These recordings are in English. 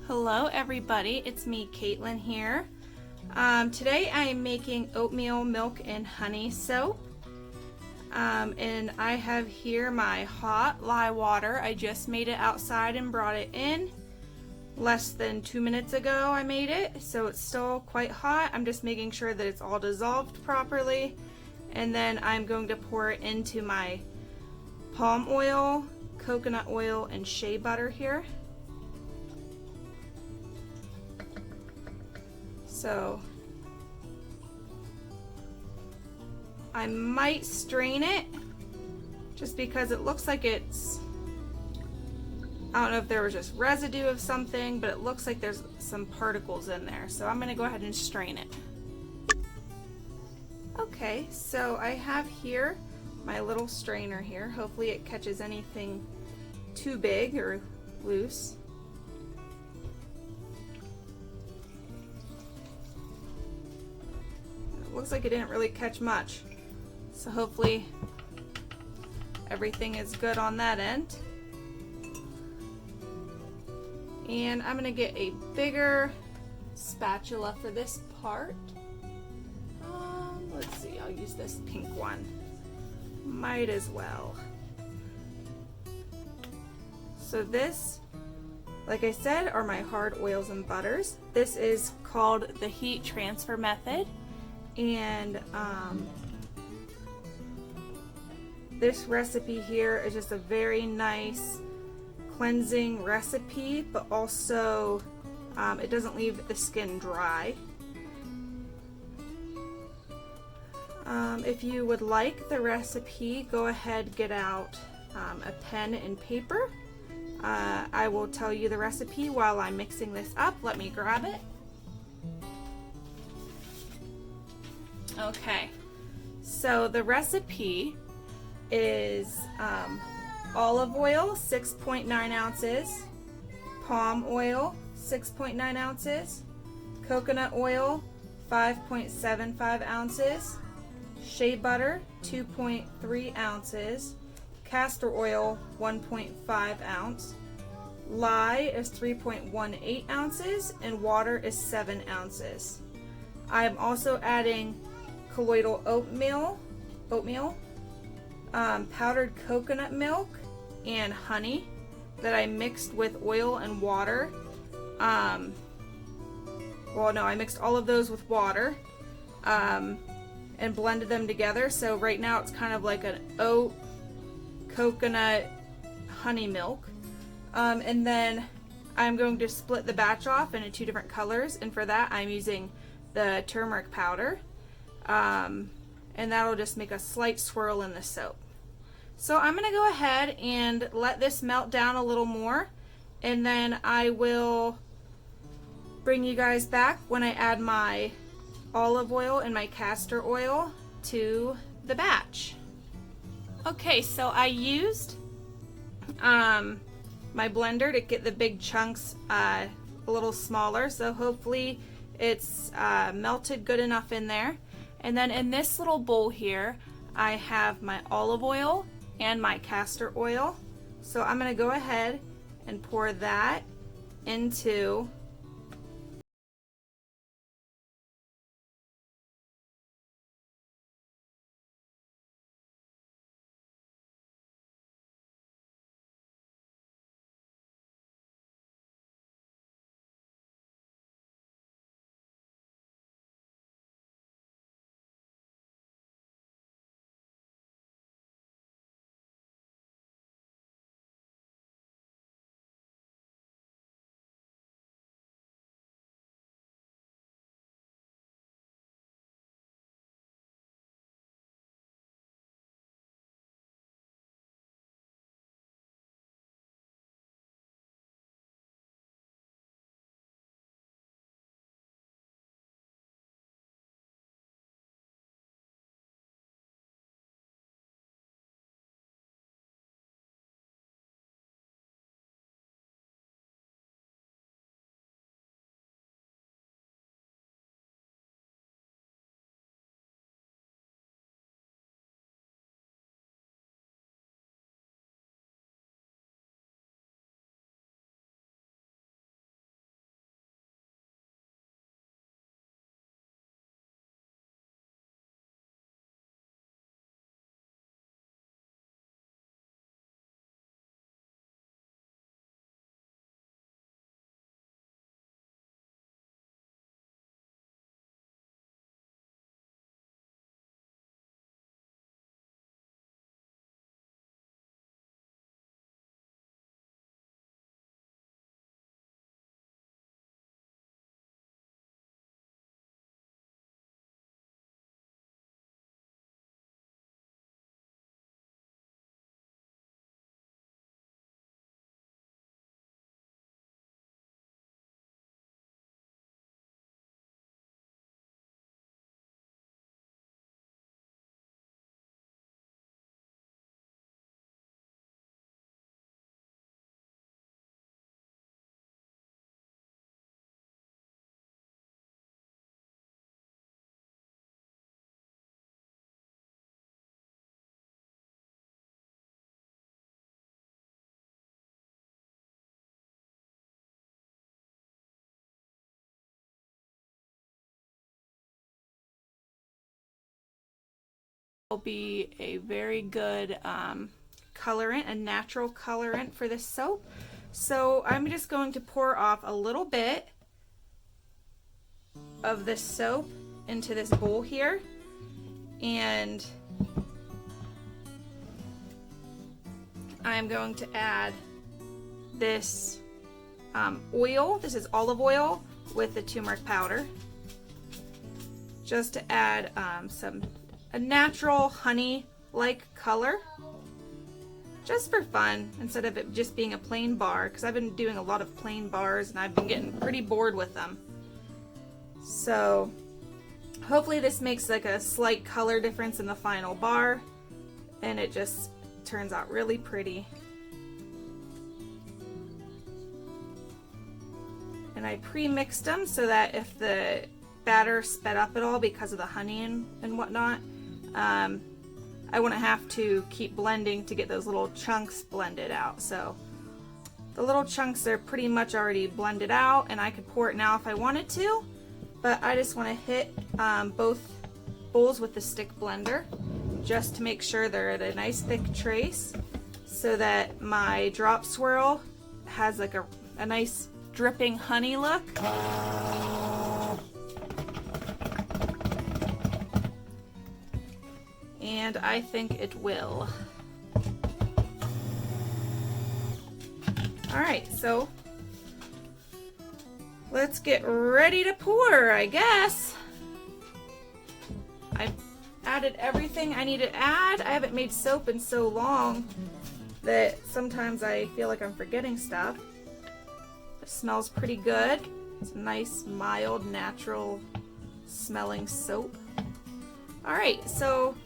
Hello everybody, it's me Caitlin here. Today I am making oatmeal milk and honey soap. And I have here my hot lye water. I just made it outside and brought it in. Less than 2 minutes ago I made it, so it's still quite hot. I'm just making sure that it's all dissolved properly. And then I'm going to pour it into my palm oil, coconut oil, and shea butter here. So I might strain it just because it looks like it's, I don't know if there was just residue of something, but it looks like there's some particles in there. So I'm gonna go ahead and strain it. Okay, so I have here my little strainer here. Hopefully it catches anything too big or loose. Looks like it didn't really catch much, so hopefully everything is good on that end. And I'm gonna get a bigger spatula for this part. Let's see, I'll use this pink one. Might as well. So this, like I said, are my hard oils and butters. This is called the heat transfer method. And this recipe here is just a very nice cleansing recipe, but also it doesn't leave the skin dry. If you would like the recipe, go ahead, get out a pen and paper. I will tell you the recipe while I'm mixing this up. Let me grab it. Okay, so the recipe is olive oil, 6.9 ounces, palm oil, 6.9 ounces, coconut oil, 5.75 ounces, shea butter, 2.3 ounces, castor oil, 1.5 ounce, lye is 3.18 ounces, and water is 7 ounces. I am also adding colloidal oatmeal, powdered coconut milk, and honey that I mixed with oil and water. Well, no, I mixed all of those with water and blended them together. So right now it's kind of like an oat coconut honey milk. And then I'm going to split the batch off into 2 different colors, and for that I'm using the turmeric powder. And that'll just make a slight swirl in the soap. So I'm going to go ahead and let this melt down a little more, and then I will bring you guys back when I add my olive oil and my castor oil to the batch. Okay, so I used my blender to get the big chunks a little smaller, so hopefully it's melted good enough in there. And then in this little bowl here, I have my olive oil and my castor oil. So I'm going to go ahead and pour that into will be a very good colorant, a natural colorant for this soap. So I'm just going to pour off a little bit of this soap into this bowl here, and I'm going to add this oil. This is olive oil with the turmeric powder, just to add a natural honey-like color, just for fun, instead of it just being a plain bar, because I've been doing a lot of plain bars and I've been getting pretty bored with them. So hopefully this makes like a slight color difference in the final bar, and it just turns out really pretty. And I pre-mixed them so that if the batter sped up at all because of the honey and whatnot, I wouldn't have to keep blending to get those little chunks blended out. So the little chunks are pretty much already blended out, and I could pour it now if I wanted to, but I just want to hit both bowls with the stick blender just to make sure they're at a nice thick trace, so that my drop swirl has like a nice dripping honey look. And I think it will. Alright, so let's get ready to pour, I guess. I've added everything I need to add. I haven't made soap in so long that sometimes I feel like I'm forgetting stuff. It smells pretty good. It's a nice, mild, natural smelling soap. Alright, so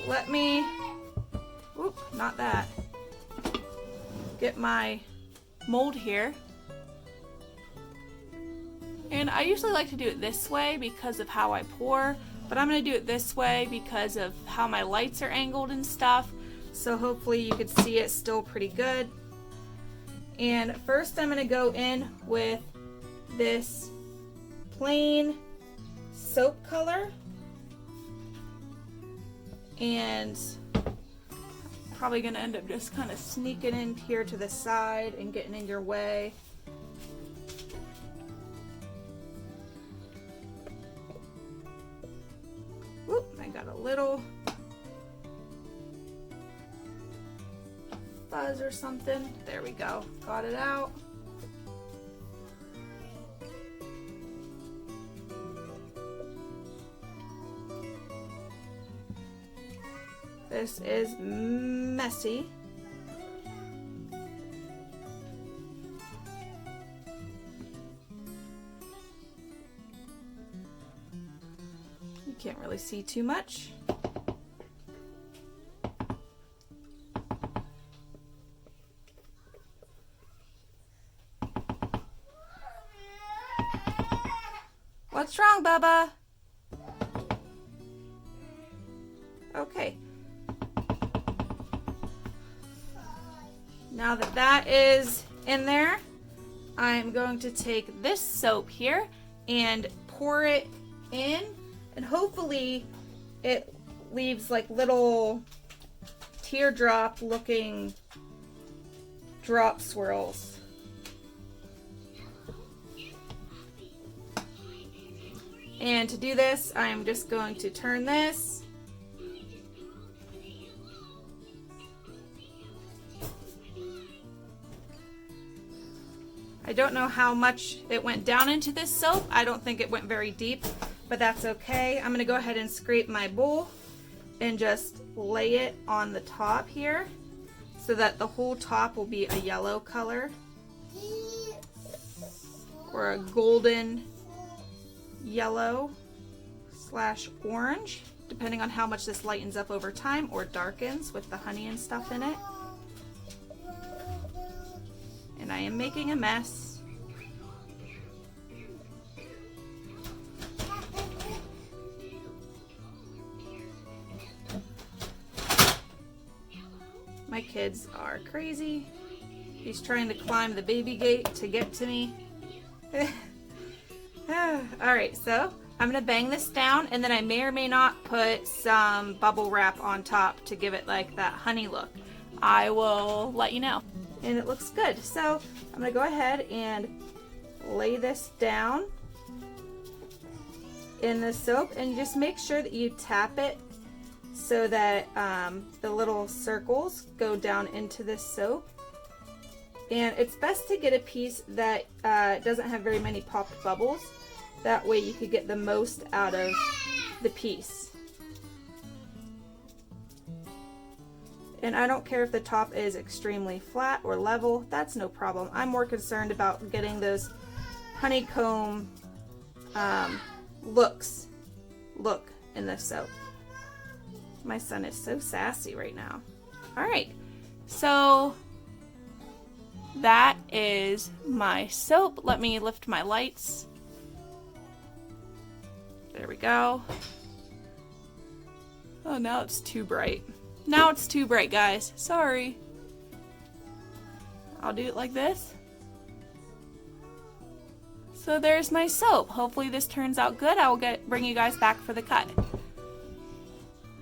let me, whoop, not that, get my mold here. And I usually like to do it this way because of how I pour, but I'm going to do it this way because of how my lights are angled and stuff. So hopefully you can see it still pretty good. And first I'm going to go in with this plain soap color. And probably going to end up just kind of sneaking in here to the side and getting in your way. Whoop, I got a little fuzz or something. There we go. Got it out. This is messy. You can't really see too much. What's wrong, Bubba? Okay. Now that that is in there, I'm going to take this soap here and pour it in, and hopefully it leaves like little teardrop looking drop swirls. And to do this, I'm just going to turn this. I don't know how much it went down into this soap. I don't think it went very deep, but that's okay. I'm going to go ahead and scrape my bowl and just lay it on the top here so that the whole top will be a yellow color or a golden yellow / orange, depending on how much this lightens up over time or darkens with the honey and stuff in it. And I am making a mess. My kids are crazy. He's trying to climb the baby gate to get to me. Alright, so I'm gonna bang this down, and then I may or may not put some bubble wrap on top to give it like that honey look. I will let you know. And it looks good. So I'm gonna go ahead and lay this down in the soap, and just make sure that you tap it so that the little circles go down into this soap. And it's best to get a piece that doesn't have very many popped bubbles. That way you could get the most out of the piece. And I don't care if the top is extremely flat or level, that's no problem. I'm more concerned about getting those honeycomb look in this soap. My son is so sassy right now. Alright, so that is my soap. Let me lift my lights. There we go. Oh, now it's too bright. Now it's too bright, guys. Sorry. I'll do it like this. So there's my soap. Hopefully this turns out good. I will bring you guys back for the cut.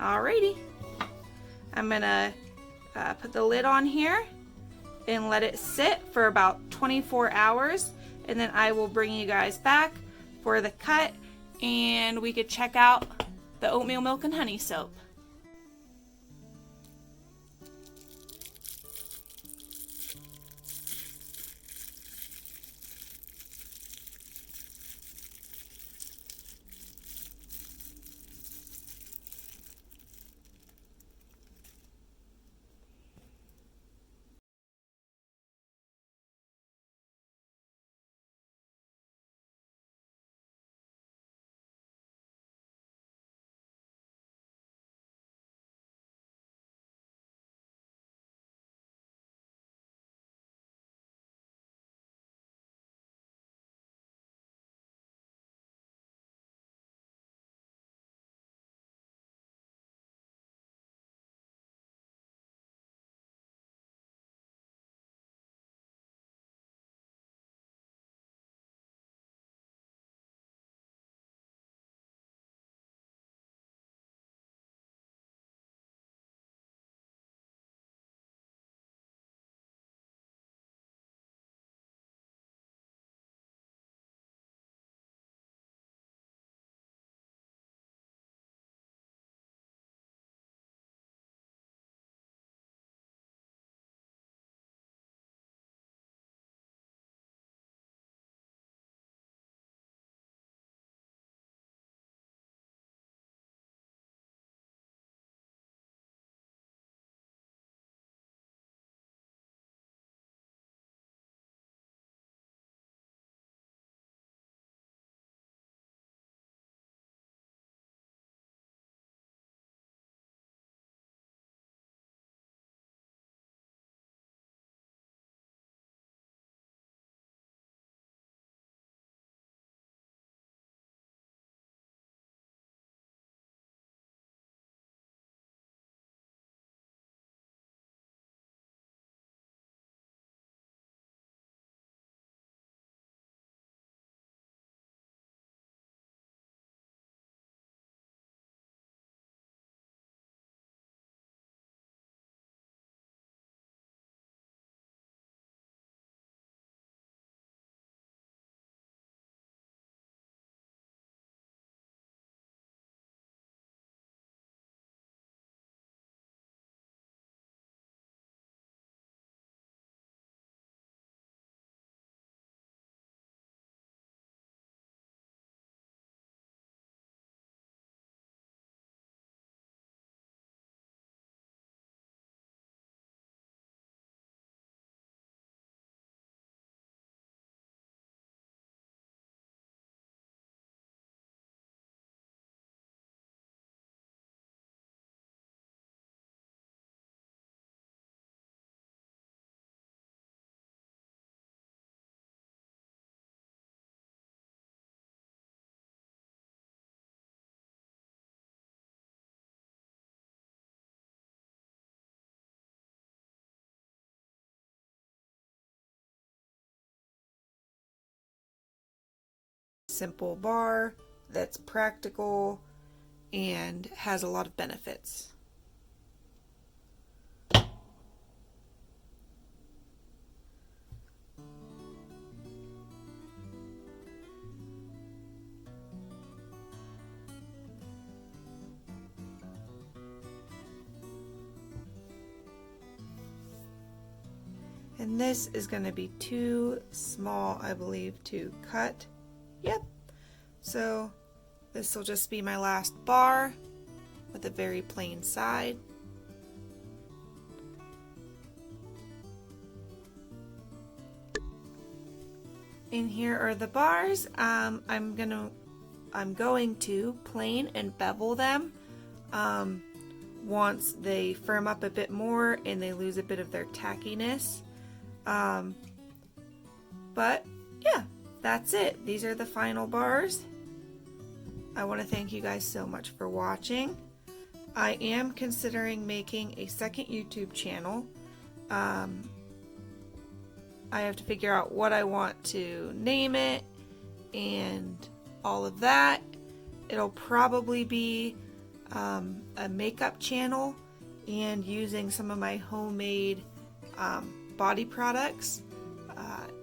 Alrighty. I'm gonna put the lid on here and let it sit for about 24 hours, and then I will bring you guys back for the cut, and we could check out the oatmeal milk and honey soap. Simple bar, that's practical and has a lot of benefits. And this is going to be too small, I believe, to cut. Yep. So this will just be my last bar with a very plain side. And here are the bars. I'm going to plane and bevel them once they firm up a bit more and they lose a bit of their tackiness. But yeah, that's it. These are the final bars. I want to thank you guys so much for watching. I am considering making a second YouTube channel. I have to figure out what I want to name it and all of that. It'll probably be a makeup channel and using some of my homemade body products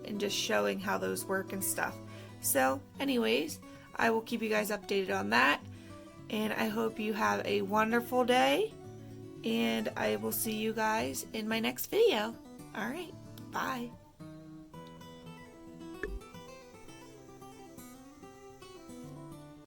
and just showing how those work and stuff. So anyways, I will keep you guys updated on that, and I hope you have a wonderful day, and I will see you guys in my next video. Alright, bye.